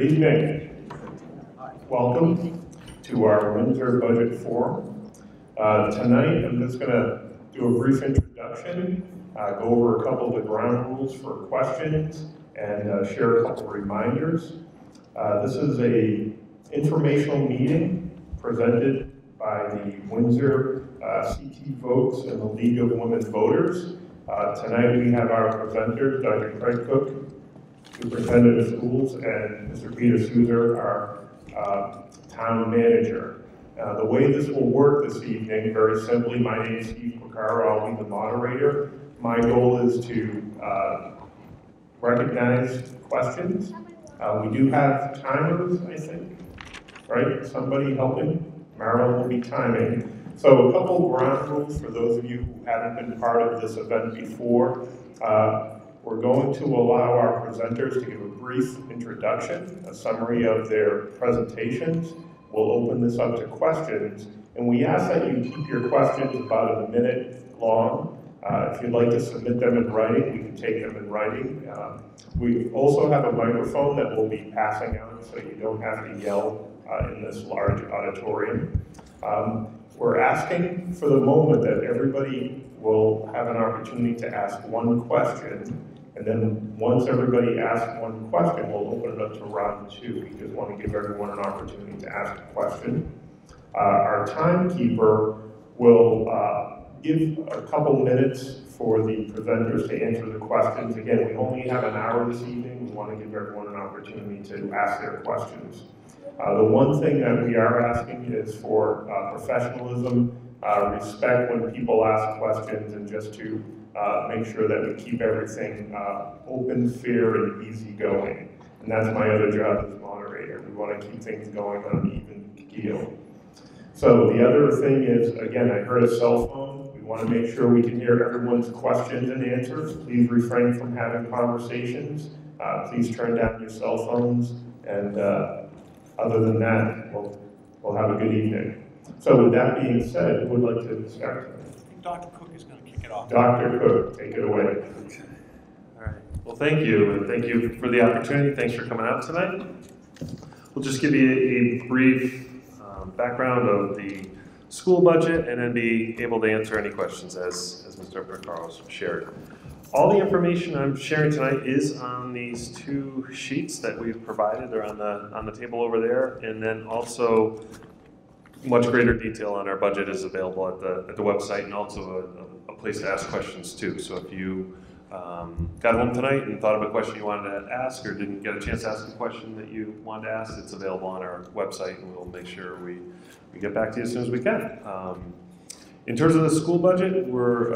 evening. Welcome to our Windsor Budget Forum. Tonight I'm just going to do a brief introduction, go over a couple of the ground rules for questions, and share a couple of reminders. This is an informational meeting presented by the Windsor CT Votes and the League of Women Voters. Tonight we have our presenters, Dr. Craig Cook, Superintendent of Schools, and Mr. Peter Souza, our town manager. The way this will work this evening, very simply, my name is Steve Poquonock, I'll be the moderator. My goal is to recognize questions. We do have timers, I think, right? Somebody helping? Marilyn will be timing. So a couple of ground rules for those of you who haven't been part of this event before. We're going to allow our presenters to give a brief introduction, a summary of their presentations. We'll open this up to questions, and we ask that you keep your questions about a minute long. If you'd like to submit them in writing, we can take them in writing. We also have a microphone that we'll be passing out, so you don't have to yell in this large auditorium. We're asking for the moment that everybody will have an opportunity to ask one question, and then once everybody asks one question, we'll open it up to round two. We just want to give everyone an opportunity to ask a question. Our timekeeper will give a couple minutes for the presenters to answer the questions. Again, we only have an hour this evening. We want to give everyone an opportunity to ask their questions. The one thing that we are asking is for professionalism, respect when people ask questions, and just to make sure that we keep everything open, fair, and easygoing. And that's my other job as moderator. We want to keep things going on an even keel. So the other thing is, again, I heard a cell phone. We want to make sure we can hear everyone's questions and answers. Please refrain from having conversations. Please turn down your cell phones, and other than that, we'll have a good evening. So with that being said, who would like to start? I think Dr. Cook is going to kick it off. Dr. Cook, take it away. All right. Well, thank you, and thank you for the opportunity. Thanks for coming out tonight. We'll just give you a brief background of the school budget, and then be able to answer any questions as Mr. Poquonock shared. All the information I'm sharing tonight is on these two sheets that we've provided. They're on the table over there, and then also much greater detail on our budget is available at the website, and also a place to ask questions too. So if you got home tonight and thought of a question you wanted to ask, or didn't get a chance to ask a question that you wanted to ask, it's available on our website, and we'll make sure we get back to you as soon as we can. In terms of the school budget, we're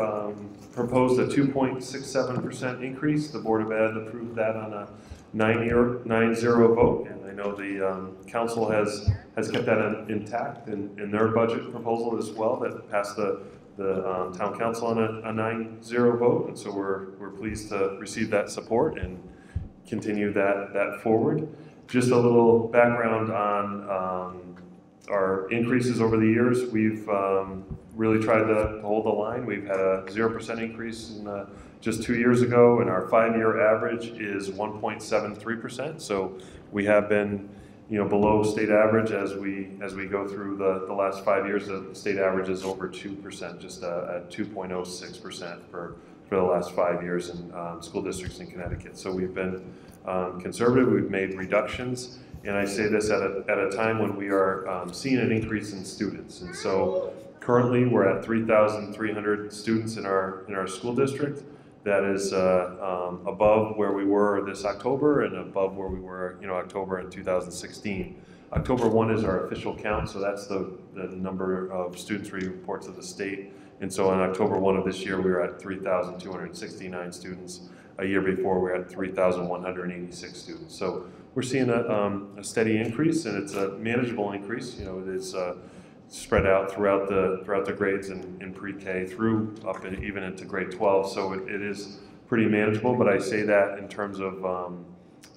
proposed a 2.67% increase. The Board of Ed approved that on a 9-0 vote, and I know the council has kept that intact in their budget proposal as well, that passed the town council on a 9-0 vote, and so we're pleased to receive that support and continue that forward. Just a little background on our increases over the years. We've really tried to hold the line. We've had a 0% increase in just 2 years ago, and our 5-year average is 1.73%. So we have been, below state average as we go through the last 5 years. The state average is over 2%, just at 2.06% for the last 5 years in school districts in Connecticut. So we've been conservative. We've made reductions. And I say this at a time when we are seeing an increase in students. And so currently we're at 3,300 students in our school district. That is above where we were this October and above where we were, October in 2016. October 1 is our official count, so that's the number of students we report to the state. And so on October 1 of this year, we were at 3,269 students. A year before, we were at 3,186 students. So we're seeing a steady increase, and it's a manageable increase. It is spread out throughout the grades in pre-K through up and even into grade 12. So it is pretty manageable. But I say that in terms of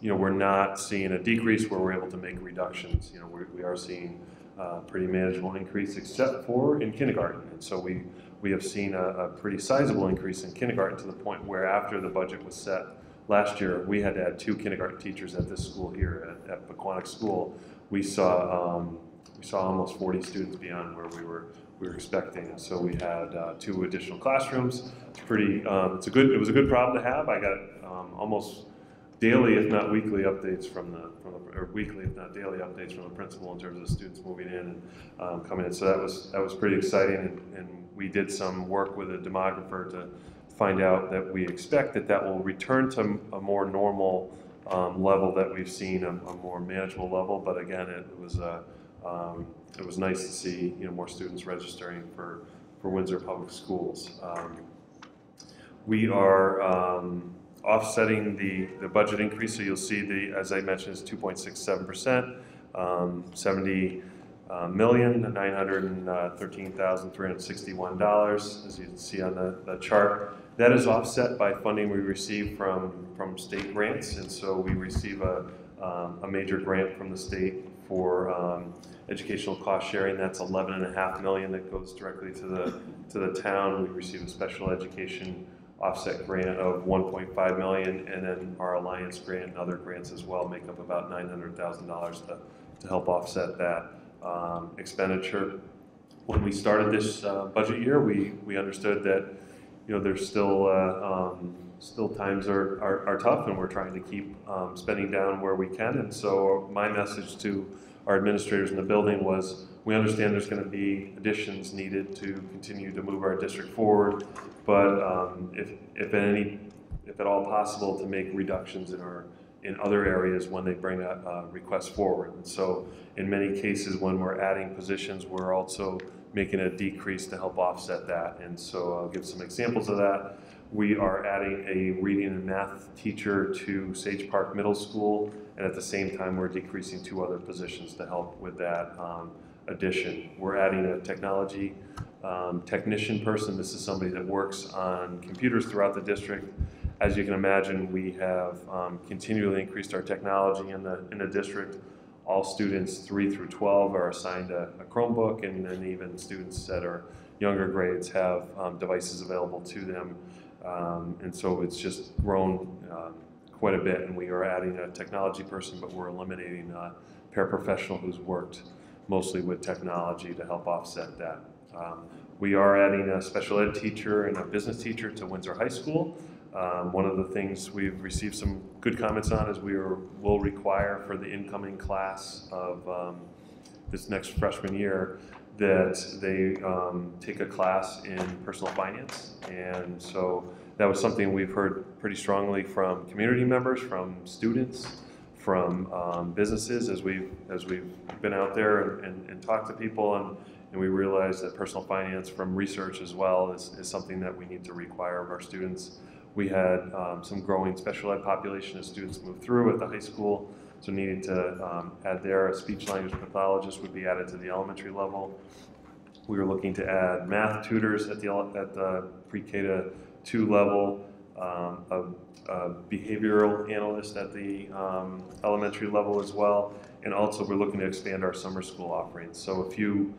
we're not seeing a decrease where we're able to make reductions. We are seeing a pretty manageable increase, except for in kindergarten. And so we have seen a pretty sizable increase in kindergarten, to the point where after the budget was set last year, we had to add 2 kindergarten teachers at this school here at Poquonock School. We saw almost 40 students beyond where we were expecting, and so we had 2 additional classrooms. It's pretty. It was a good problem to have. I got almost daily, if not weekly, updates or weekly, if not daily, updates from the principal in terms of students moving in and coming in. So that was pretty exciting, and we did some work with a demographer to find out that we expect that will return to a more normal level that we've seen, a more manageable level. But again, it was nice to see more students registering for Windsor Public Schools. We are offsetting the budget increase, so you'll see as I mentioned, is 2.67%, $70,913,361, as you can see on the chart. That is offset by funding we receive from state grants, and so we receive a major grant from the state for educational cost sharing. That's $11.5 million that goes directly to the town. We receive a special education offset grant of $1.5 million, and then our alliance grant and other grants as well make up about $900,000 to help offset that expenditure. When we started this budget year, we understood that there's still times are tough, and we're trying to keep spending down where we can. And so my message to our administrators in the building was, we understand there's going to be additions needed to continue to move our district forward, but if at all possible, to make reductions in other areas when they bring a request forward. And so in many cases, when we're adding positions, we're also making a decrease to help offset that. And so I'll give some examples of that. We are adding a reading and math teacher to Sage Park Middle School, and at the same time, we're decreasing 2 other positions to help with that addition. We're adding a technology technician person. This is somebody that works on computers throughout the district. As you can imagine, we have continually increased our technology in the district. All students 3 through 12 are assigned a Chromebook, and then even students that are younger grades have devices available to them. And so it's just grown quite a bit, and we are adding a technology person, but we're eliminating a paraprofessional who's worked mostly with technology to help offset that. We are adding a special ed teacher and a business teacher to Windsor High School. One of the things we've received some good comments on is will require for the incoming class of this next freshman year that they take a class in personal finance. And so that was something we've heard pretty strongly from community members, from students, from businesses as we've been out there and talked to people, and we realized that personal finance from research as well is something that we need to require of our students. We had some growing special ed population as students moved through at the high school, so needed to add there. A speech language pathologist would be added to the elementary level. We were looking to add math tutors at the pre-K to 2 level, a behavioral analyst at the elementary level as well, and also we're looking to expand our summer school offerings. So 2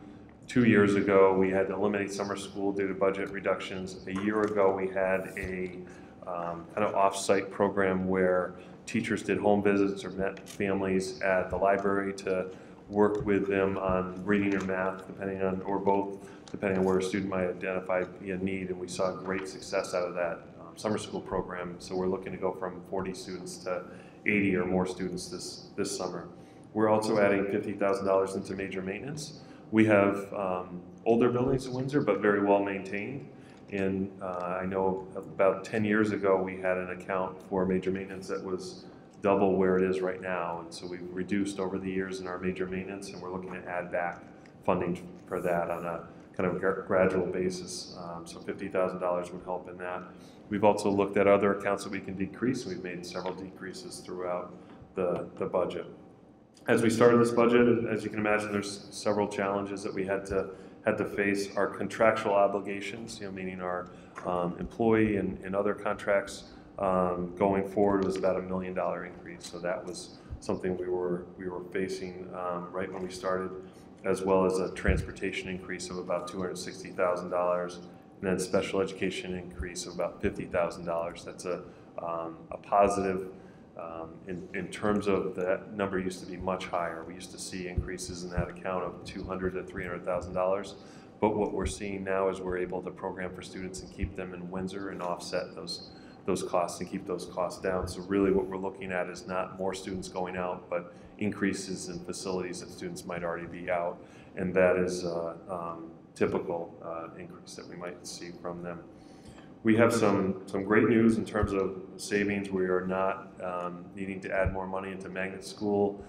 years ago, we had to eliminate summer school due to budget reductions. A year ago, we had a kind of off-site program where teachers did home visits or met families at the library to work with them on reading or math, depending on, or both, depending on where a student might identify a need, and we saw great success out of that summer school program. So we're looking to go from 40 students to 80 or more students this summer. We're also adding $50,000 into major maintenance. We have older buildings in Windsor, but very well maintained. And I know about 10 years ago, we had an account for major maintenance that was double where it is right now. And so we've reduced over the years in our major maintenance, and we're looking to add back funding for that on a kind of gradual basis. So $50,000 would help in that. We've also looked at other accounts that we can decrease. We've made several decreases throughout the budget. As we started this budget, as you can imagine, there's several challenges that we had to face. Our contractual obligations, meaning our employee and other contracts going forward, was about $1 million increase. So that was something we were facing right when we started, as well as a transportation increase of about $260,000, and then special education increase of about $50,000. That's a a positive. In terms of that number used to be much higher. We used to see increases in that account of $200,000 to $300,000. But what we're seeing now is we're able to program for students and keep them in Windsor and offset those costs and keep those costs down. So really what we're looking at is not more students going out, but increases in facilities that students might already be out. And that is typical increase that we might see from them. We have some great news in terms of savings. We are not needing to add more money into magnet school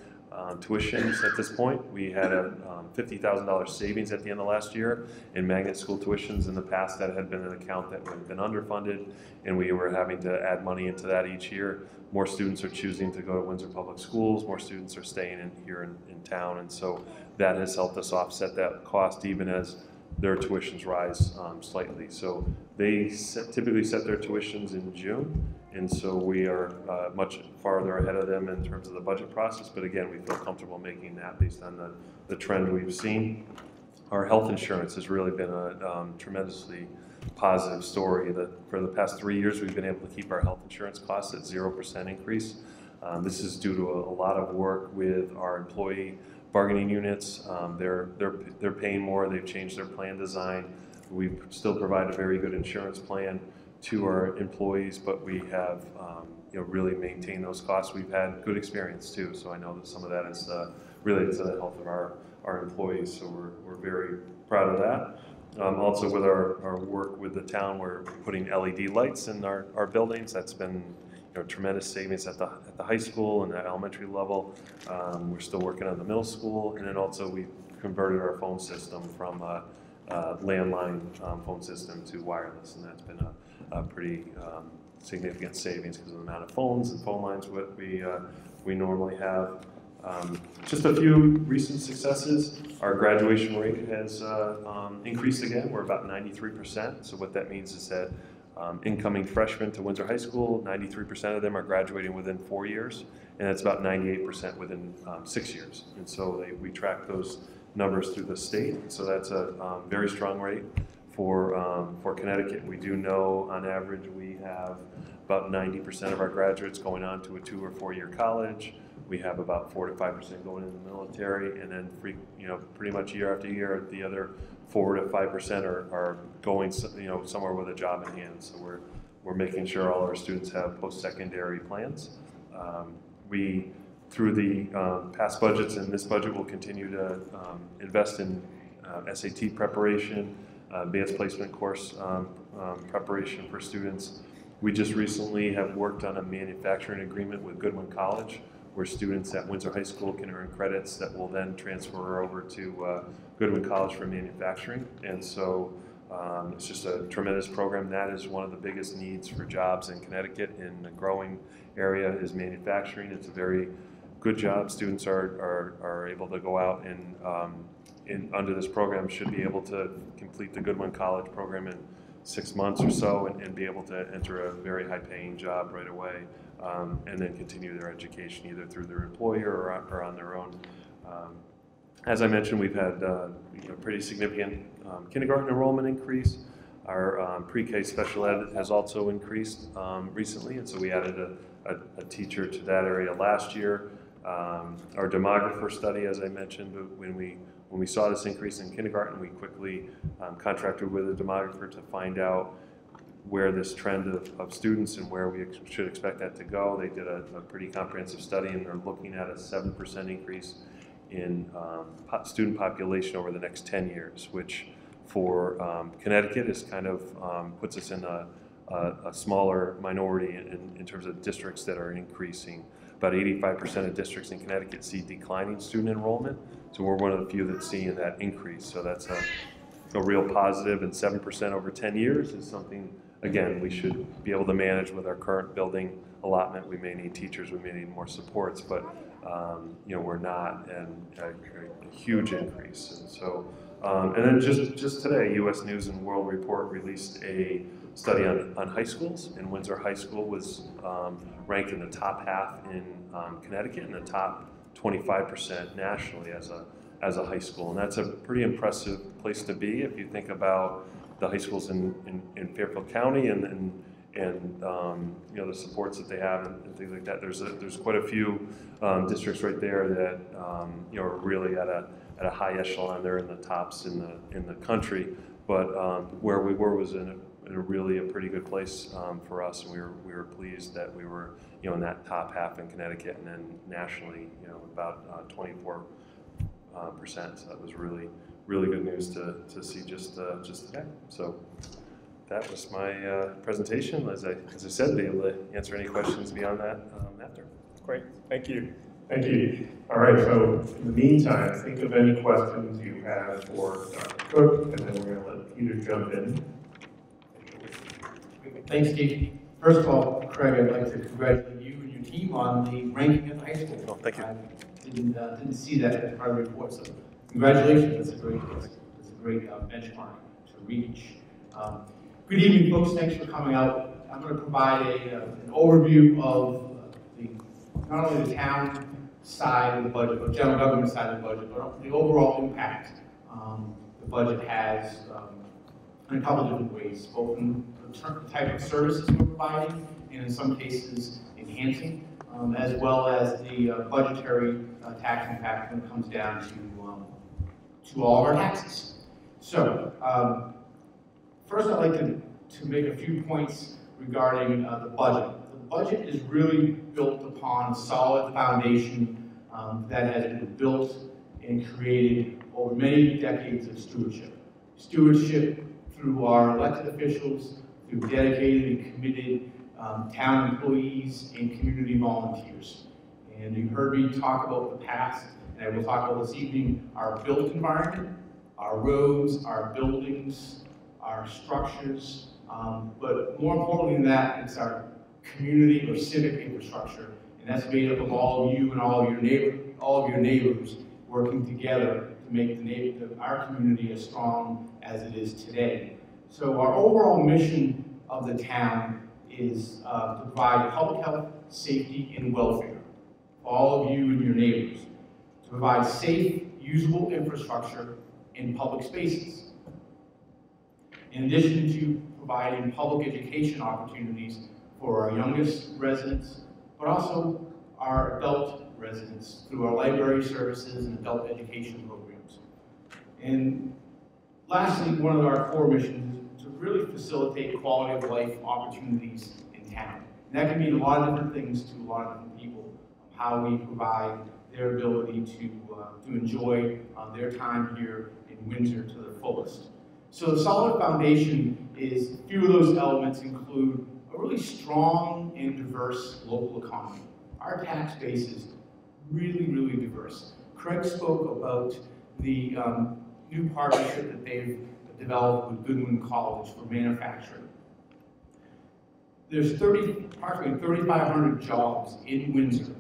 tuitions at this point. We had a $50,000 savings at the end of last year in magnet school tuitions. In the past, that had been an account that had been underfunded, and we were having to add money into that each year. More students are choosing to go to Windsor Public Schools. More students are staying here in town, and so that has helped us offset that cost even as their tuitions rise slightly. So they typically set their tuitions in June, and so we are much farther ahead of them in terms of the budget process, but again, we feel comfortable making that based on the trend we've seen. Our health insurance has really been a tremendously positive story. For the past 3 years, we've been able to keep our health insurance costs at 0% increase. This is due to a lot of work with our employee bargaining units. They're paying more. They've changed their plan design. We still provide a very good insurance plan to our employees, but we have really maintained those costs. We've had good experience too, so I know that some of that is related to the health of our employees. So we're very proud of that. Also, with our work with the town, we're putting LED lights in our buildings. That's been tremendous savings at the high school and the elementary level. We're still working on the middle school, and then also we converted our phone system from a landline phone system to wireless, and that's been a pretty significant savings because of the amount of phones and phone lines what we normally have. Just a few recent successes. Our graduation rate has increased again. We're about 93%. So what that means is that incoming freshmen to Windsor High School, 93% of them are graduating within 4 years, and it's about 98% within 6 years. And so we track those numbers through the state. So that's a very strong rate for Connecticut. We do know on average we have about 90% of our graduates going on to a 2 or 4 year college. We have about 4 to 5% going in the military, and then pretty much year after year, the other 4 to 5% are going somewhere with a job in hand. So we're making sure all our students have post-secondary plans. We, through the past budgets and this budget, will continue to invest in SAT preparation, advanced placement course preparation for students. We just recently have worked on a manufacturing agreement with Goodwin College, where students at Windsor High School can earn credits that will then transfer over to Goodwin College for manufacturing. And so it's just a tremendous program. That is one of the biggest needs for jobs in Connecticut in the growing area is manufacturing. It's a very good job. Students are able to go out and under this program should be able to complete the Goodwin College program in 6 months or so and be able to enter a very high-paying job right away. And then continue their education either through their employer or on their own. As I mentioned, we've had pretty significant kindergarten enrollment increase. Our pre-K special ed has also increased recently, and so we added a teacher to that area last year. Our demographer study, as I mentioned, when we saw this increase in kindergarten, we quickly contracted with a demographer to find out where this trend of students and where we should expect that to go. They did a pretty comprehensive study, and they're looking at a 7% increase in student population over the next 10 years, which for Connecticut is kind of puts us in a smaller minority in terms of districts that are increasing. About 85% of districts in Connecticut see declining student enrollment, so we're one of the few that's seeing that increase. So that's a real positive, and 7% over 10 years is something, again, we should be able to manage with our current building allotment. We may need teachers, we may need more supports, but we're not a huge increase. And so, and then just today, U.S. News and World Report released a study on high schools, and Windsor High School was ranked in the top half in Connecticut and the top 25% nationally as a high school, and that's a pretty impressive place to be if you think about the high schools in Fairfield County and you know, the supports that they have and things like that. There's quite a few districts right there that you know, are really at a high echelon. They're in the tops in the country, but where we were was in a really pretty good place for us, and we were pleased that we were, you know, in that top half in Connecticut, and then nationally, you know, about 24%. So that was really good news to see just today. So that was my presentation. As I said, be able to answer any questions beyond that after. Great, thank you. Thank you. All right, so in the meantime, think of any questions you have for Dr. Cook, and then we're going to let Peter jump in. Thanks, Steve. First of all, Craig, I'd like to congratulate you and your team on the ranking at the high school. Oh, thank you. I didn't see that as part of the report, so congratulations. That's a great benchmark to reach. Good evening, folks. Thanks for coming out. I'm going to provide an overview of not only the town side of the budget, but general government side of the budget, but the overall impact the budget has in a couple of different ways, both in the type of services we're providing, and in some cases enhancing, as well as the budgetary tax impact when it comes down to all of our taxes. So, first I'd like to make a few points regarding the budget. The budget is really built upon a solid foundation that has been built and created over many decades of stewardship. Stewardship through our elected officials, through dedicated and committed town employees and community volunteers. And you heard me talk about the past, and I will talk about this evening, our built environment, our roads, our buildings, our structures, but more importantly than that, it's our community or civic infrastructure, and that's made up of all of you and all of your neighbors working together to make our community as strong as it is today. So our overall mission of the town is to provide public health, safety, and welfare for all of you and your neighbors, to provide safe, usable infrastructure in public spaces. In addition to providing public education opportunities for our youngest residents, but also our adult residents through our library services and adult education programs. And lastly, one of our core missions is to really facilitate quality of life opportunities in town. And that can mean a lot of different things to a lot of different people, how we provide their ability to enjoy their time here in Windsor to the fullest. So the solid foundation is, a few of those elements include a really strong and diverse local economy. Our tax base is really diverse. Craig spoke about the new partnership that they've developed with Goodwin College for manufacturing. There's approximately 3,500 jobs in Windsor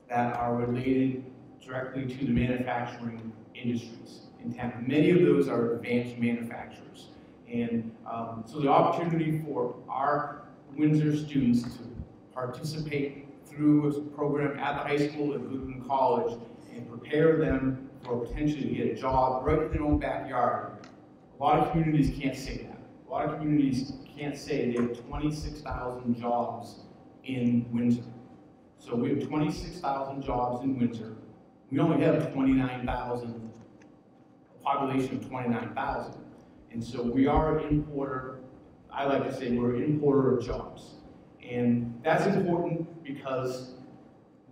that are related directly to the manufacturing industries in town. Many of those are advanced manufacturers. And so the opportunity for our Windsor students to participate through a program at the high school and Goodwin College and prepare them for potentially to get a job right in their own backyard. A lot of communities can't say that. A lot of communities can't say they have 26,000 jobs in Windsor. So we have 26,000 jobs in Windsor. We only have 29,000, a population of 29,000. And so we are an importer. I like to say we're an importer of jobs. And that's important because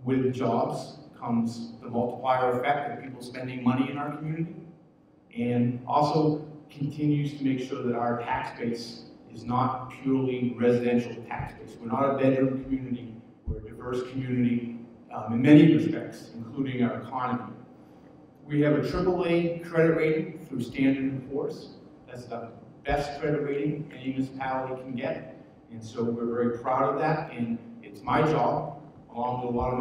with jobs comes the multiplier effect of people spending money in our community, and also continues to make sure that our tax base is not purely residential tax base. We're not a bedroom community, we're a diverse community in many respects, including our economy. We have a AAA credit rating through Standard & Poor's. That's the best credit rating any municipality can get. And so we're very proud of that, and it's my job, along with a lot of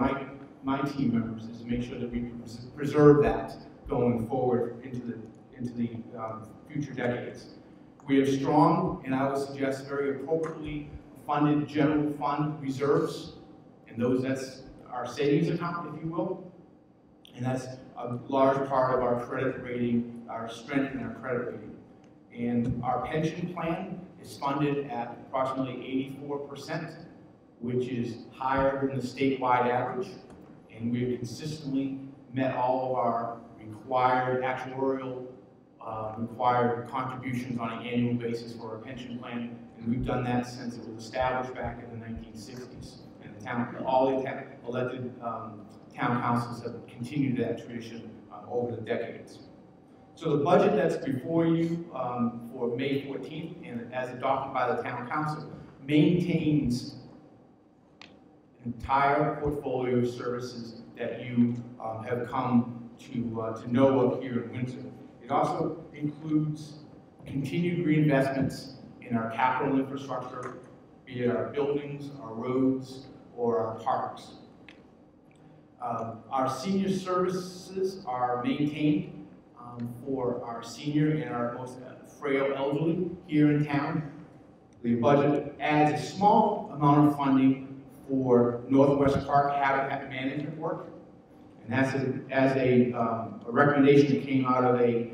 my team members, is to make sure that we preserve that going forward into the future decades. We have strong, and I would suggest very appropriately funded general fund reserves, and that's our savings account, if you will. And that's a large part of our credit rating, our strength in our credit rating. And our pension plan is funded at approximately 84%, which is higher than the statewide average, and we've consistently met all of our required actuarial required contributions on an annual basis for our pension plan, and we've done that since it was established back in the 1960s. And all the elected town councils have continued that tradition over the decades. So the budget that's before you for May 14th, and as adopted by the town council, maintains an entire portfolio of services that you have come to know of here in Windsor. It also includes continued reinvestments in our capital infrastructure, be it our buildings, our roads, or our parks. Our senior services are maintained for our senior and our most frail elderly here in town. The budget adds a small amount of funding for Northwest Park habitat management work, and that's a recommendation that came out of a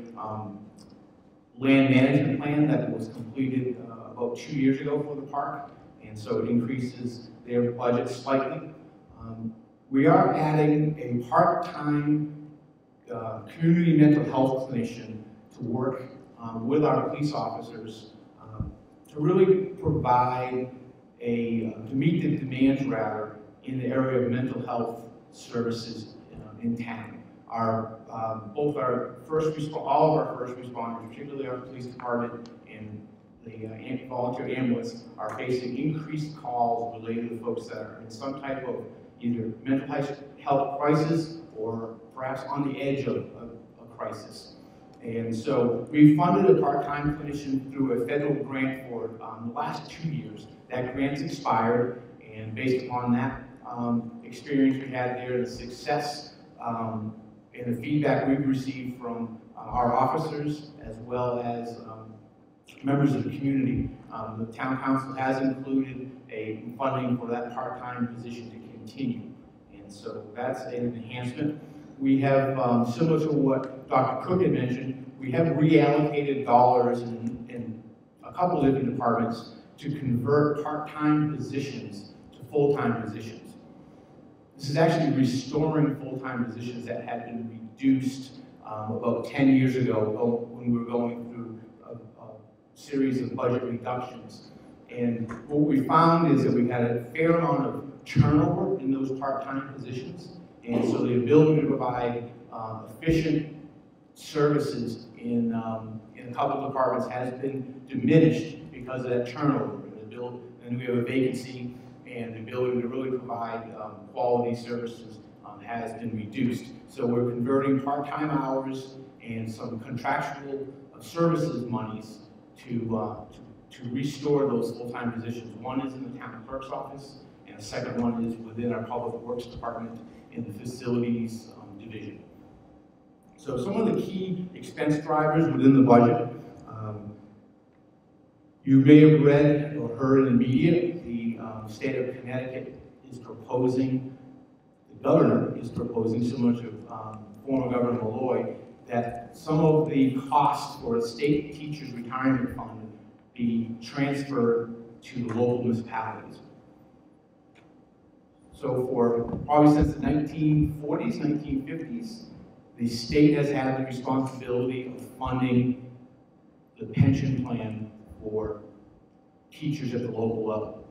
land management plan that was completed about 2 years ago for the park, and so it increases their budget slightly. We are adding a part-time community mental health clinician to work with our police officers to really provide to meet the demands rather in the area of mental health services in town. All of our first responders, particularly our police department and the volunteer ambulance, are facing increased calls related to folks that are in some type of either mental health crisis or perhaps on the edge of a crisis. And so we funded a part-time clinician through a federal grant for the last 2 years. That grant's expired, and based upon that experience we had there, the success and the feedback we've received from our officers as well as members of the community, the town council has included a funding for that part-time position to continue. And so that's an enhancement. We have, similar to what Dr. Cook had mentioned, we have reallocated dollars in a couple of different departments to convert part-time positions to full-time positions. This is actually restoring full-time positions that had been reduced about 10 years ago when we were going through a series of budget reductions. And what we found is that we had a fair amount of turnover in those part-time positions, and so the ability to provide efficient services in a couple of departments has been diminished because of that turnover. And we have a vacancy, and the ability to really provide quality services has been reduced. So we're converting part-time hours and some contractual services monies to restore those full-time positions. One is in the town clerk's office, and the second one is within our public works department in the facilities division. So some of the key expense drivers within the budget. You may have read or heard in the media, the state of Connecticut is proposing, the governor is proposing, similar to former Governor Malloy, that some of the costs for a state teachers retirement fund be transferred to the local municipalities. So for probably since the 1940s, 1950s, the state has had the responsibility of funding the pension plan for teachers at the local level,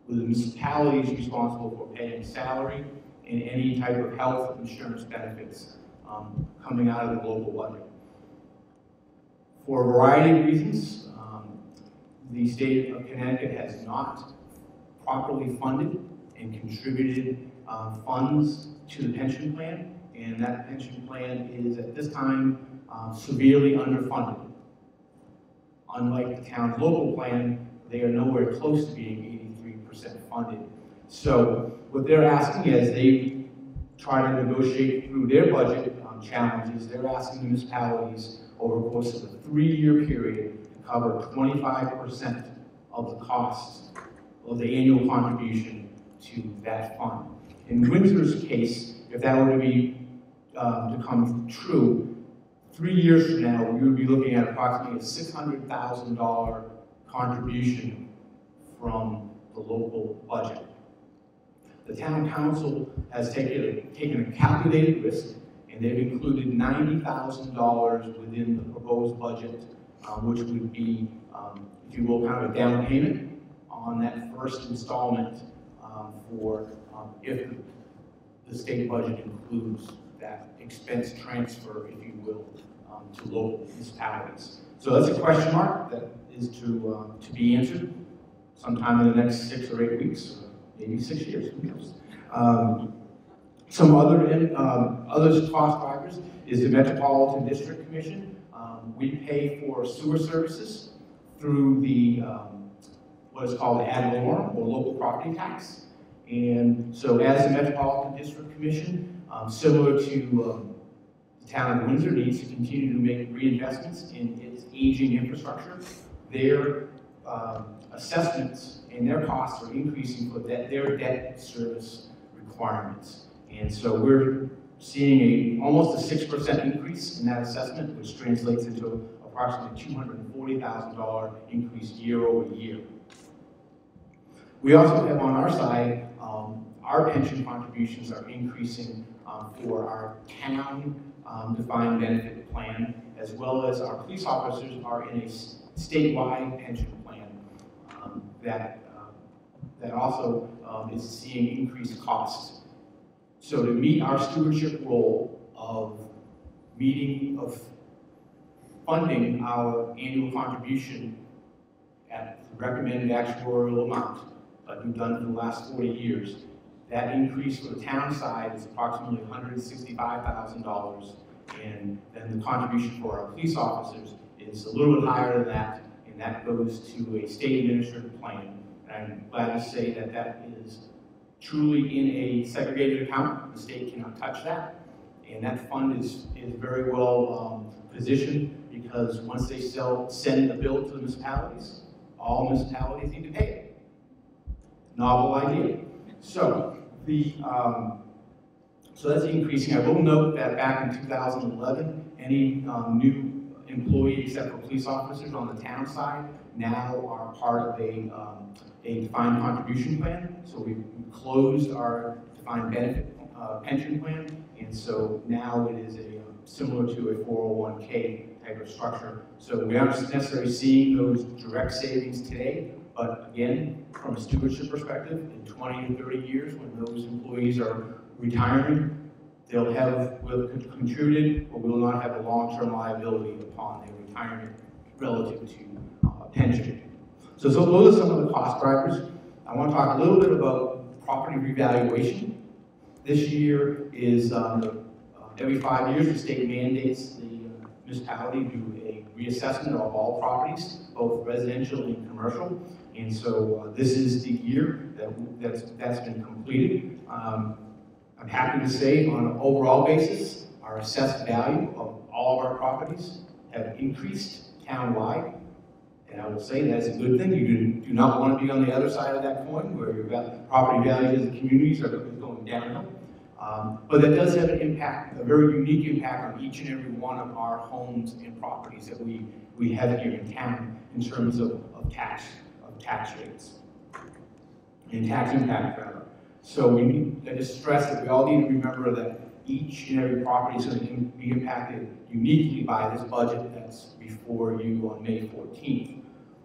with the municipalities responsible for paying salary and any type of health insurance benefits coming out of the local budget. For a variety of reasons, the state of Connecticut has not properly funded and contributed funds to the pension plan, and that pension plan is at this time severely underfunded. Unlike the town's local plan, they are nowhere close to being 83% funded. So what they're asking as they try to negotiate through their budget challenges, they're asking the municipalities over the course of a 3-year period to cover 25% of the costs of the annual contribution to that fund. In Windsor's case, if that were to be to come true, 3 years from now, we would be looking at approximately a $600,000 contribution from the local budget. The town council has taken a calculated risk, and they've included $90,000 within the proposed budget, which would be, if you will, kind of a down payment on that first installment for if the state budget includes that expense transfer, if you will, to local municipalities. So that's a question mark that is to be answered sometime in the next 6 or 8 weeks, maybe 6 years, who knows. Some other cost drivers is the Metropolitan District Commission. We pay for sewer services through the what is called the ad valorem, or local property tax. And so as the Metropolitan District Commission, similar to the town of Windsor, needs to continue to make reinvestments in its aging infrastructure, their assessments and their costs are increasing for their debt service requirements. And so we're seeing almost a 6% increase in that assessment, which translates into approximately $240,000 increase year over year. We also have on our side, our pension contributions are increasing for our town defined benefit plan, as well as our police officers are in a statewide pension plan that also is seeing increased costs. So to meet our stewardship role of funding our annual contribution at the recommended actuarial amount, like we've done for the last 40 years, that increase for the town side is approximately $165,000, and then the contribution for our police officers is a little bit higher than that, and that goes to a state-administered plan. And I'm glad to say that that is truly in a segregated account. The state cannot touch that, and that fund is very well positioned, because once they send the bill to the municipalities, all municipalities need to pay it. Novel idea. So so that's increasing. I will note that back in 2011, any new employee except for police officers on the town side now are part of a defined contribution plan. So we've closed our defined benefit pension plan, and so now it is similar to a 401k type of structure. So we aren't necessarily seeing those direct savings today, but again, from a stewardship perspective, in 20 to 30 years, when those employees are retiring, they'll have contributed, but will not have a long-term liability upon their retirement relative to pension. So those are some of the cost drivers. I want to talk a little bit about property revaluation. This year is every 5 years, the state mandates the municipality do a reassessment of all properties, both residential and commercial. And so this is the year that's been completed. I'm happy to say, on an overall basis, our assessed value of all of our properties have increased town-wide. And I will say that's a good thing. You do not want to be on the other side of that coin, where your property values in the communities are going downhill. But that does have an impact, a very unique impact on each and every one of our homes and properties that we have here in town in terms of tax rates and tax impact, rather. So I just stress that we all need to remember that each and every property is going to be impacted uniquely by this budget that's before you on May 14th.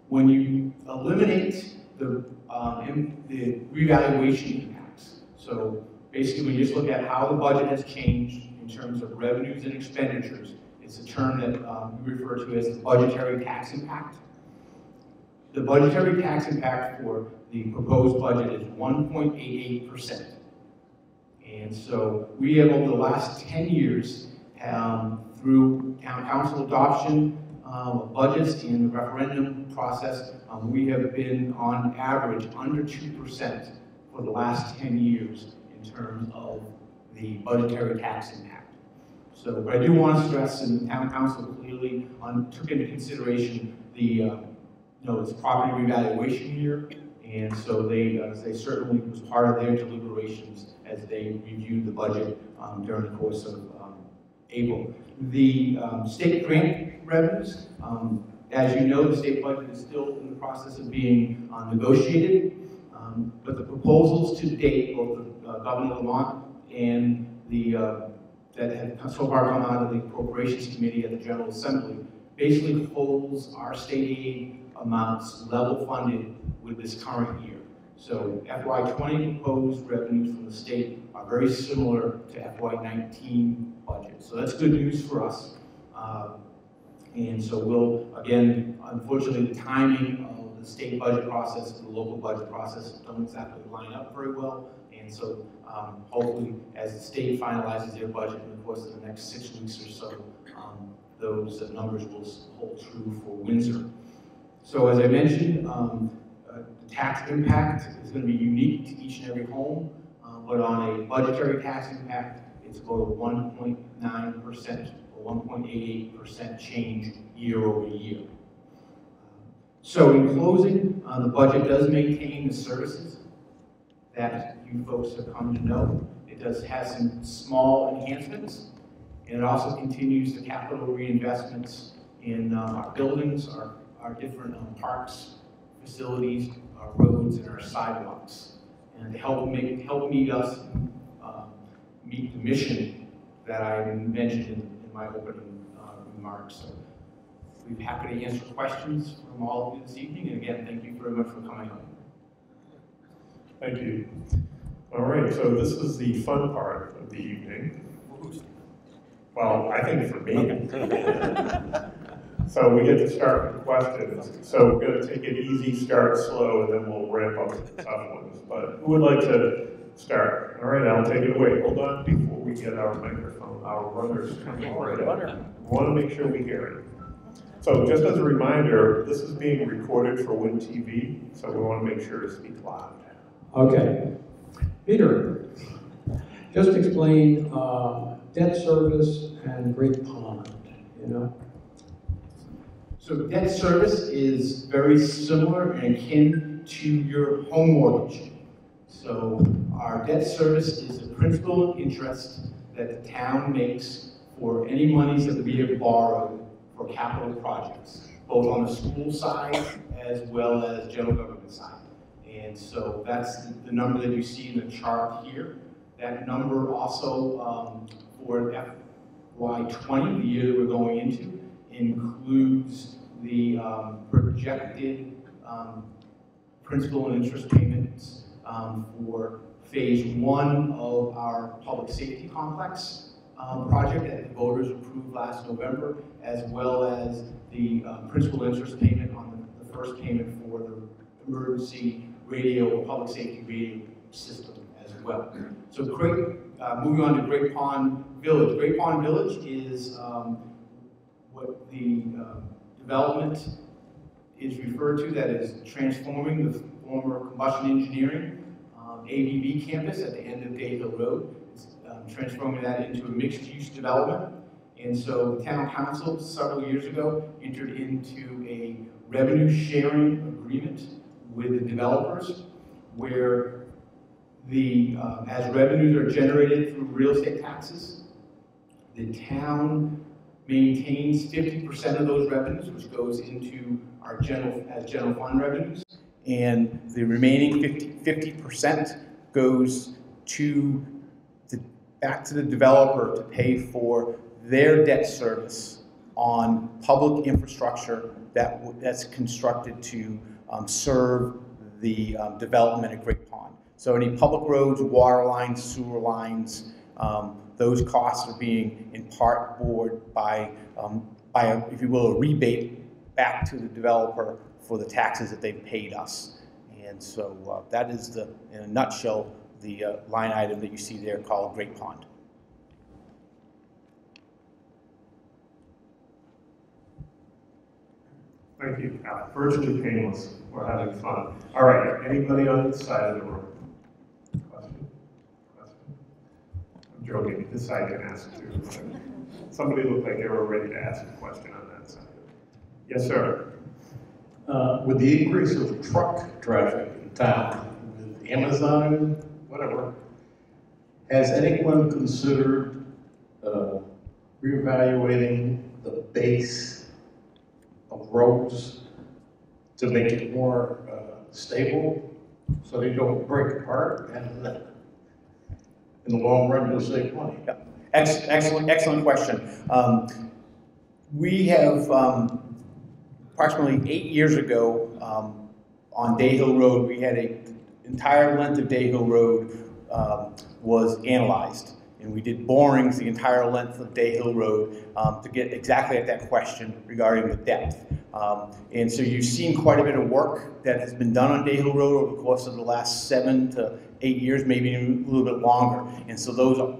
When you eliminate the revaluation impacts, so basically we just look at how the budget has changed in terms of revenues and expenditures. It's a term that we refer to as the budgetary tax impact. The budgetary tax impact for the proposed budget is 1.88%. And so we have, over the last 10 years, through town council adoption of budgets and the referendum process, we have been on average under 2% for the last 10 years in terms of the budgetary tax impact. So, but I do want to stress, and the town council clearly took into consideration the it's property revaluation year, and so they certainly was part of their deliberations as they reviewed the budget during the course of April. The state grant revenues As you know, the state budget is still in the process of being negotiated, but the proposals to date, both the Governor Lamont and the that have so far come out of the Appropriations Committee at the General Assembly, basically holds our state aid amounts level funded with this current year. So FY20 proposed revenues from the state are very similar to FY19 budget. So that's good news for us. And so we'll, again, unfortunately, the timing of the state budget process and the local budget process don't exactly line up very well. And so hopefully, as the state finalizes their budget in the course of the next 6 weeks or so, those numbers will hold true for Windsor. So as I mentioned, the tax impact is going to be unique to each and every home, but on a budgetary tax impact, it's about a 1.9% or 1.88% change year over year. So in closing, the budget does maintain the services that you folks have come to know. It does have some small enhancements, and it also continues the capital reinvestments in our buildings, our different parks, facilities, our roads, and our sidewalks, and to help meet us meet the mission that I mentioned in my opening remarks. So we'd be happy to answer questions from all of you this evening, and again, thank you very much for coming out. Thank you. All right, so this is the fun part of the evening. Well, I think for me. So we get to start with questions. So we're going to take it easy, start slow, and then we'll ramp up to the tough ones. But who would like to start? All right, I'll take it away. Hold on before we get our microphone, our runners coming right up. We want to make sure we hear it. So just as a reminder, this is being recorded for Win TV, so we want to make sure to speak loud. Okay. Peter, just explain debt service and Great Pond, you know? So debt service is very similar and akin to your home mortgage. So our debt service is the principal and interest that the town makes for any monies that we have borrowed for capital projects, both on the school side as well as general government side. And so that's the number that you see in the chart here. That number also for FY20, the year that we're going into, includes the projected principal and interest payments for phase 1 of our public safety complex project that the voters approved last November, as well as the principal interest payment on the first payment for the emergency radio or public safety radio system as well. So moving on to Great Pond Village. Great Pond Village is what the development is referred to, that is transforming the former combustion engineering ABB campus at the end of Day Hill Road. It's transforming that into a mixed-use development. And so the town council several years ago entered into a revenue sharing agreement with the developers, where as revenues are generated through real estate taxes, the town maintains 50% of those revenues, which goes into our general fund revenues, and the remaining 50% goes back to the developer to pay for their debt service on public infrastructure that's constructed to serve the development at Great Pond. So any public roads, water lines, sewer lines, those costs are being in part borne by if you will, a rebate back to the developer for the taxes that they've paid us. And so that is, in a nutshell, the line item that you see there called Great Pond. Thank you. Virtually painless. We're having fun. All right. Anybody on this side of the room? Question? I'm joking. This side can ask too. Somebody looked like they were ready to ask a question on that side. Yes, sir. With the increase of truck traffic in town, with Amazon, whatever, has anyone considered reevaluating the base of roads to make it more stable, so they don't break apart, and in the long run, you'll save money. Yeah. Excellent question. We have approximately 8 years ago on Day Hill Road, we had an entire length of Day Hill Road was analyzed. And we did borings the entire length of Day Hill Road to get exactly at that question regarding the depth. And so you've seen quite a bit of work that has been done on Day Hill Road over the course of the last 7 to 8 years, maybe even a little bit longer. And so those,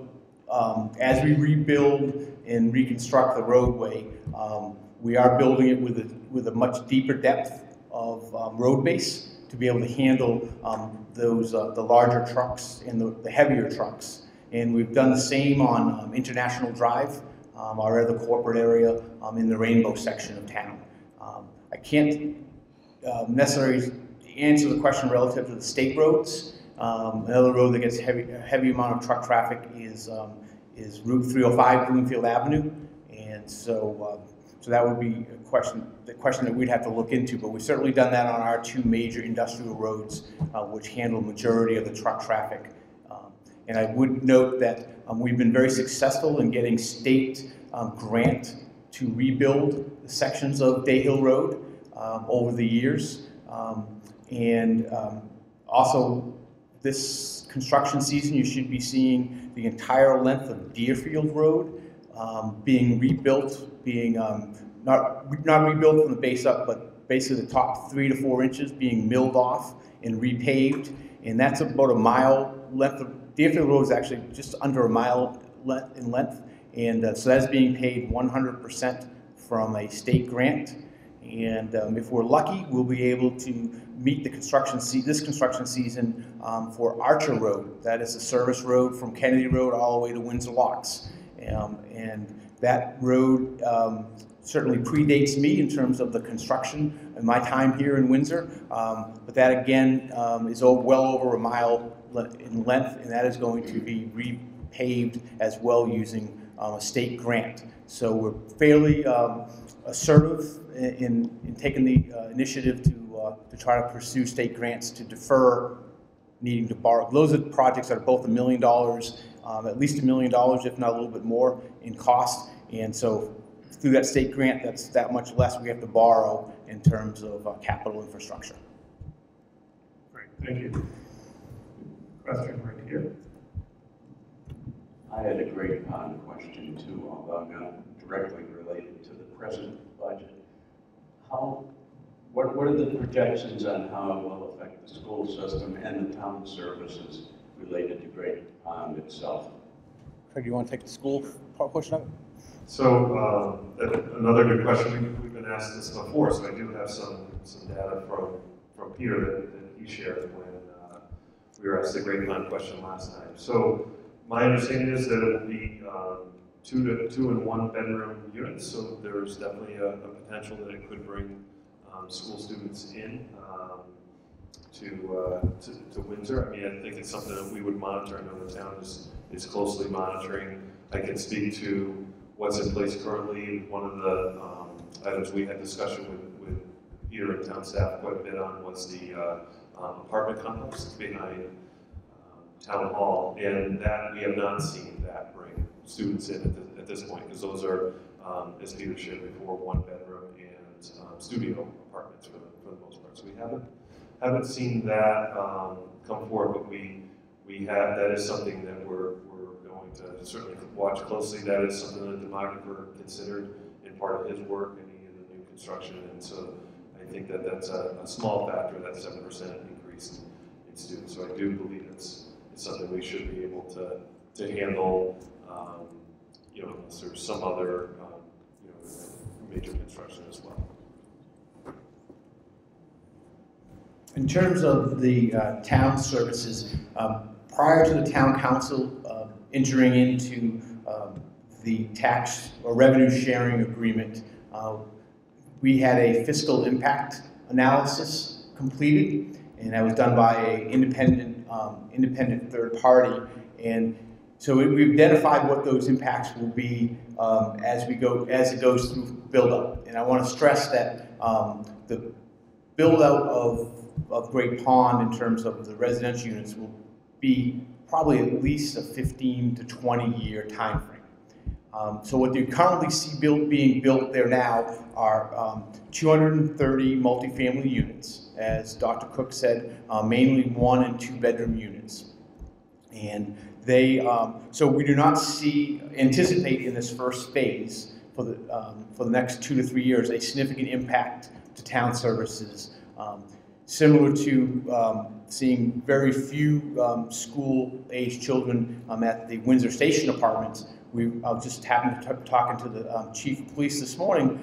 as we rebuild and reconstruct the roadway, we are building it with a much deeper depth of road base to be able to handle the larger trucks and the heavier trucks. And we've done the same on International Drive, our other corporate area in the Rainbow section of town. I can't necessarily answer the question relative to the state roads. Another road that gets a heavy amount of truck traffic is Route 305, Bloomfield Avenue. And so that would be the question that we'd have to look into, but we've certainly done that on our 2 major industrial roads, which handle the majority of the truck traffic. And I would note that we've been very successful in getting state grant to rebuild the sections of Day Hill Road over the years. Also, this construction season, you should be seeing the entire length of Deerfield Road being rebuilt, being not rebuilt from the base up, but basically the top 3 to 4 inches being milled off and repaved. And that's about a mile length of Deerfield Road is actually just under a mile in length, and so that's being paid 100% from a state grant. And if we're lucky, we'll be able to meet the this construction season for Archer Road. That is a service road from Kennedy Road all the way to Windsor Locks. And that road certainly predates me in terms of the construction and my time here in Windsor. But that again is well over a mile in length, and that is going to be repaved as well using a state grant. So we're fairly assertive in taking the initiative to try to pursue state grants to defer needing to borrow. Those are projects that are both $1 million, at least $1 million, if not a little bit more in cost. And so through that state grant, that's that much less we have to borrow in terms of capital infrastructure. Great, thank you. Question right here. I had a great question too, although not directly related to the present budget. What are the projections on how it will affect the school system and the town services related to Great Pond itself? Craig, do you want to take the school portion of it? So another good question. We've been asked this before, so I do have some data from Peter that he shared when we were asked the Great Pond question last time. So my understanding is that it will be 2 and 1 bedroom units. So there's definitely a potential that it could bring school students in to Windsor. I mean, I think it's something that we would monitor. I know the town is closely monitoring. I can speak to what's in place currently. One of the items we had discussion with Peter and town staff quite a bit on was the apartment complex behind Town Hall, and that we have not seen that bring students in at this point, because those are, as Peter shared before, 1 bedroom and studio apartments for the most part. So we haven't seen that come forward, but we have, that is something that we're going to certainly watch closely. That is something that the demographer considered in part of his work, any of the new construction, and so I think that that's a small factor, that 7% increase in students. So I do believe it's something we should be able to handle, unless there's some other, major construction as well. In terms of the town services, prior to the town council entering into the tax or revenue sharing agreement, we had a fiscal impact analysis completed, and that was done by an independent third party. And So we've identified what those impacts will be as it goes through build-up. And I want to stress that the build-out of Great Pond in terms of the residential units will be probably at least a 15 to 20 year time frame. So what you currently see being built there now are 230 multifamily units, as Dr. Cook said, mainly 1 and 2 bedroom units. And so we do not anticipate in this first phase for the next 2 to 3 years a significant impact to town services, similar to seeing very few school-aged children at the Windsor Station apartments. I just happened to talking to the chief of police this morning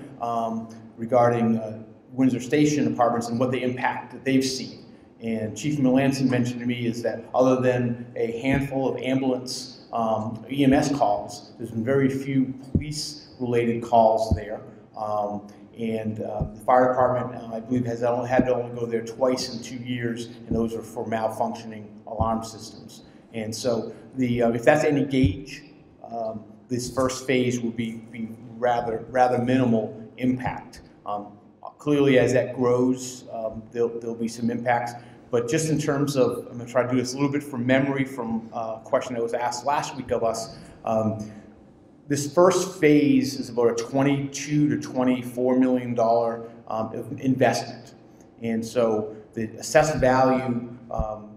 regarding Windsor Station apartments and what the impact that they've seen. And Chief Melanson mentioned to me is that other than a handful of ambulance EMS calls, there's been very few police-related calls there. The fire department, I believe, had to only go there twice in 2 years, and those are for malfunctioning alarm systems. And so, if that's any gauge, this first phase will be rather minimal impact. Clearly, as that grows, there'll be some impacts. But just in terms of, I'm going to try to do this a little bit from memory from a question that was asked last week of us. This first phase is about a $22 to $24 million investment. And so the assessed value of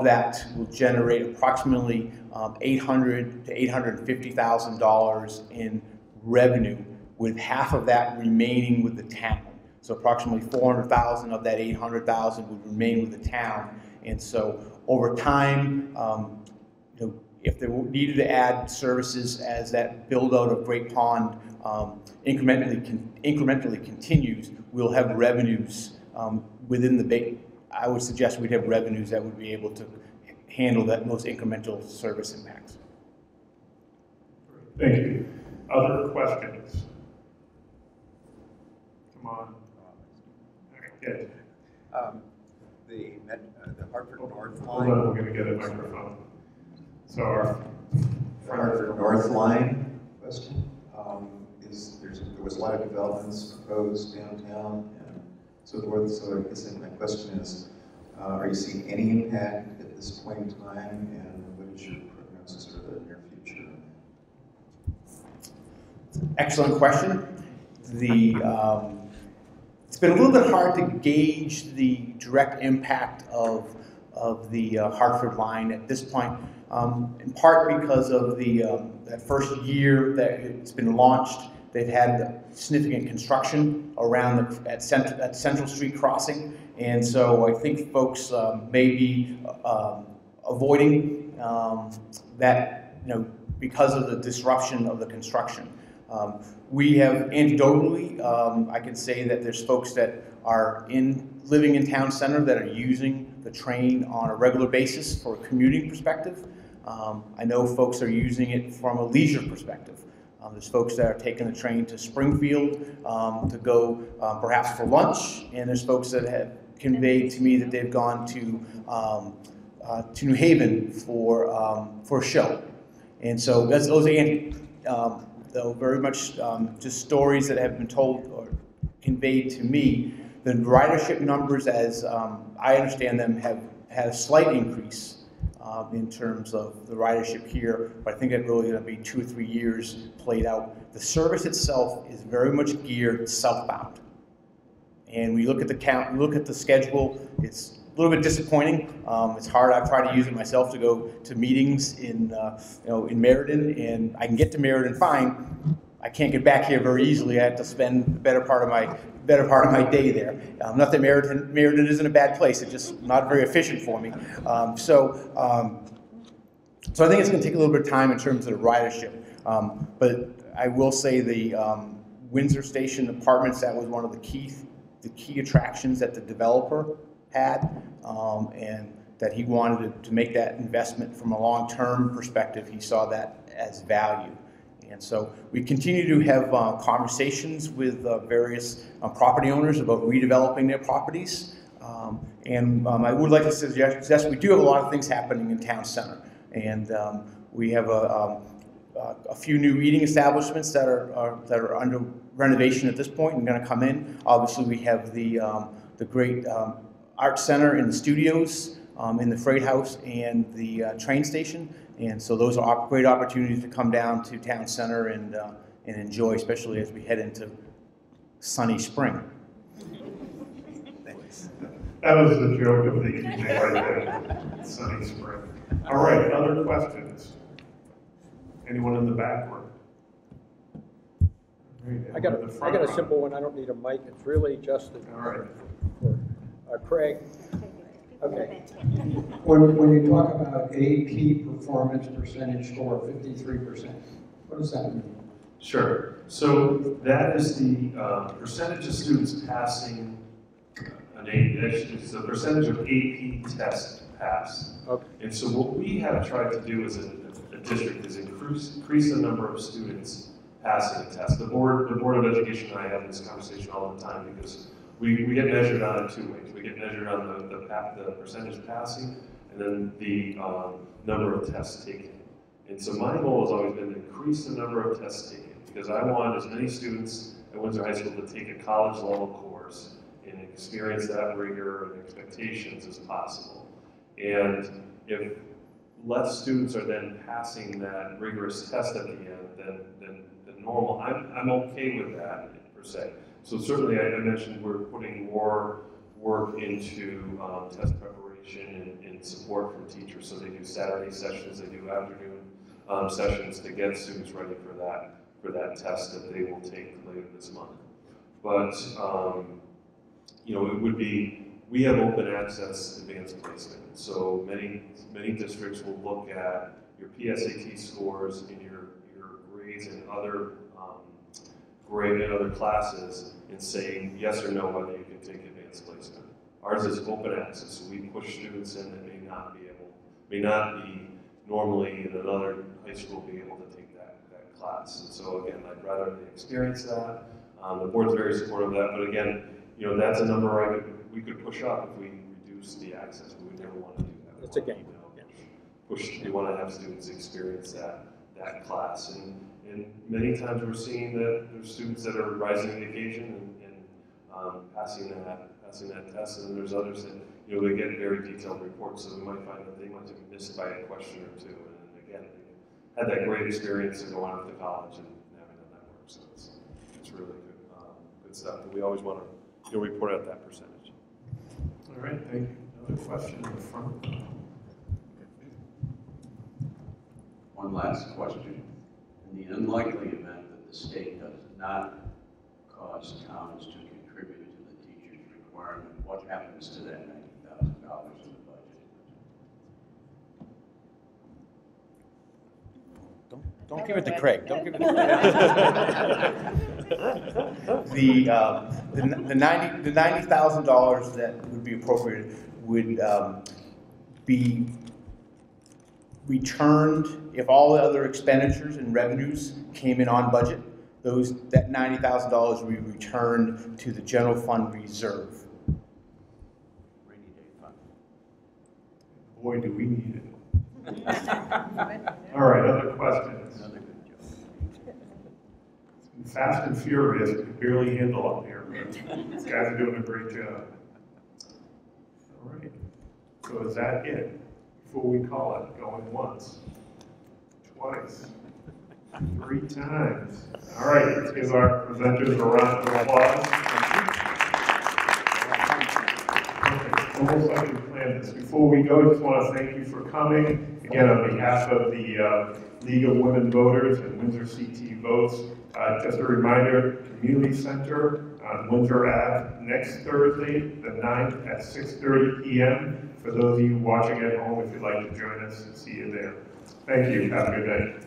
that will generate approximately $800,000 to $850,000 in revenue, with half of that remaining with the town. So approximately $400,000 of that $800,000 would remain with the town. And so over time, if they needed to add services as that build out of Great Pond incrementally continues, we'll have revenues within the base. I would suggest we'd have revenues that would be able to handle those incremental service impacts. Thank you. Other questions? Come on. Okay. The Hartford North Hold line. on, we're going to get a microphone. So our Hartford North line question there was a lot of developments proposed downtown and so forth. So I guess my question is, are you seeing any impact at this point in time, and what is your prognosis for the near future? Excellent question. It's been a little bit hard to gauge the direct impact of the Hartford line at this point, in part because of that first year that it's been launched. They've had significant construction around at Central Street crossing, and so I think folks may be avoiding that, because of the disruption of the construction. We have anecdotally, I can say that there's folks that are living in town center that are using the train on a regular basis for a commuting perspective. I know folks are using it from a leisure perspective. There's folks that are taking the train to Springfield to go perhaps for lunch, and there's folks that have conveyed to me that they've gone to New Haven for a show. And so those are though very much just stories that have been told or conveyed to me. The ridership numbers, as I understand them, have had a slight increase in terms of the ridership here, but I think it's really going to be 2 or 3 years played out. The service itself is very much geared southbound. And we look at the schedule, it's a little bit disappointing. It's hard. I've tried to use it myself to go to meetings in Meriden, and I can get to Meriden fine. I can't get back here very easily. I have to spend the better part of my day there. Not that Meriden isn't a bad place. It's just not very efficient for me. So I think it's going to take a little bit of time in terms of the ridership. But I will say the Windsor Station apartments, that was one of the key attractions that the developer had, and that he wanted to make that investment from a long-term perspective. He saw that as value. And so we continue to have conversations with various property owners about redeveloping their properties. I would like to suggest we do have a lot of things happening in town center. And we have a few new eating establishments that are under renovation at this point and going to come in. Obviously, we have the great art center and the studios in the freight house and the train station. And so those are great opportunities to come down to town center and enjoy, especially as we head into sunny spring. Thanks. That was the joke of the evening right there. Sunny spring. All right, other questions? Anyone in the back room? I got a simple one. I don't need a mic. It's really just All right. for Craig. Okay. When you talk about AP performance percentage score, 53%, what does that mean? Sure. So that is the percentage of students passing it's the percentage of AP test pass. Okay. And so what we have tried to do as a district is increase the number of students passing the test. The Board of Education and I have this conversation all the time because we get measured on it two ways. We get measured on the percentage passing and then the number of tests taken. And so my goal has always been to increase the number of tests taken because I want as many students at Windsor High School to take a college level course and experience that rigor and expectations as possible. And if less students are then passing that rigorous test at the end than normal, I'm okay with that per se. So certainly I mentioned we're putting more work into test preparation and support from teachers. So they do Saturday sessions, they do afternoon sessions to get students ready for that test that they will take later this month. But you know, it would be, we have open access advanced placement. So many districts will look at your PSAT scores and your grades and other grade in other classes and say yes or no whether you can take advanced placement. Ours is open access, so we push students in that may not be normally in another high school be able to take that class. And so again, I'd rather they experience that. The board's very supportive of that, but again, you know, that's a number we could push up if we reduce the access, but we never want to do that. It's a game. We want to have students experience that class. And many times we're seeing that there's students that are rising to the occasion and passing that test, and then there's others that, you know, they get very detailed reports, so we might find that they might have missed by a question or two, and again, they had that great experience of going off to college and having done that work, so it's really good stuff, and we always want to, you know, report out that percentage. All right, thank you. Another question in the front. One last question. In the unlikely event that the state does not cause towns to contribute to the teacher's requirement, what happens to that $90,000 in the budget? Don't give it to Craig. Don't give it to Craig. The $90,000 that would be appropriated would be returned if all the other expenditures and revenues came in on budget. That $90,000 will be returned to the general fund reserve. Rainy day fund. Boy, do we need it. All right, other questions? Another good joke. Fast and furious, we can barely handle up here, but these guys are doing a great job. All right, so is that it? Before we call it, going once, twice, 3 times. All right, let's give our presenters a round of applause. Okay, almost like we planned this. Before we go, I just want to thank you for coming. Again, on behalf of the League of Women Voters and Windsor CT Votes, just a reminder, Community Center on Windsor Ave next Thursday, the 9th at 6:30 p.m. For those of you watching at home, if you'd like to join us, see you there. Thank you. Have a good night.